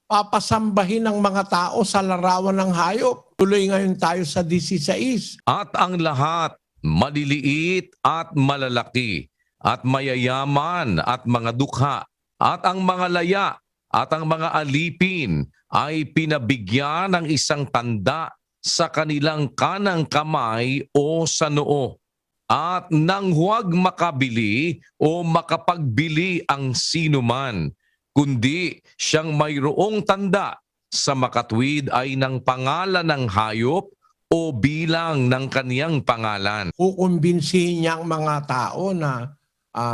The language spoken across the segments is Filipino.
papasambahin ng mga tao sa larawan ng hayop. Tuloy ngayon tayo sa 16. At ang lahat, maliliit at malalaki, at mayayaman at mga dukha, at ang mga laya, at ang mga alipin, ay pinabigyan ng isang tanda sa kanilang kanang kamay o sa noo. At nang huwag makabili o makapagbili ang sinuman, kundi siyang mayroong tanda sa makatwid ay ng pangalan ng hayop o bilang ng kaniyang pangalan. Kukumbinsihin niya ang mga tao na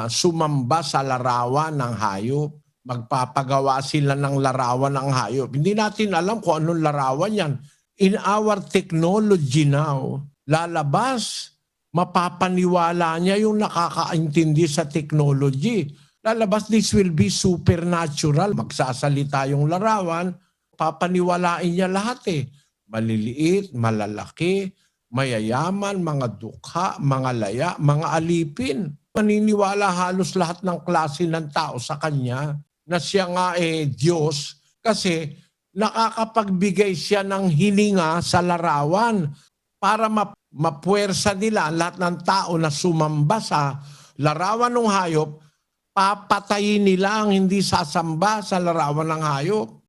sumamba sa larawan ng hayop. Magpapagawa sila ng larawan ng hayop. Hindi natin alam kung anong larawan yan. In our technology now, lalabas, mapapaniwala niya yung nakakaintindi sa technology. Lalabas, this will be supernatural. Magsasalita yung larawan, papaniwalain niya lahat eh. Maliliit, malalaki, mayayaman, mga dukha, mga laya, mga alipin. Maniniwala halos lahat ng klase ng tao sa kanya na siya nga Diyos kasi nakakapagbigay siya ng hininga sa larawan para mapuwersa nila lahat ng tao na sumamba sa larawan ng hayop, papatayin nila ang hindi sasamba sa larawan ng hayop.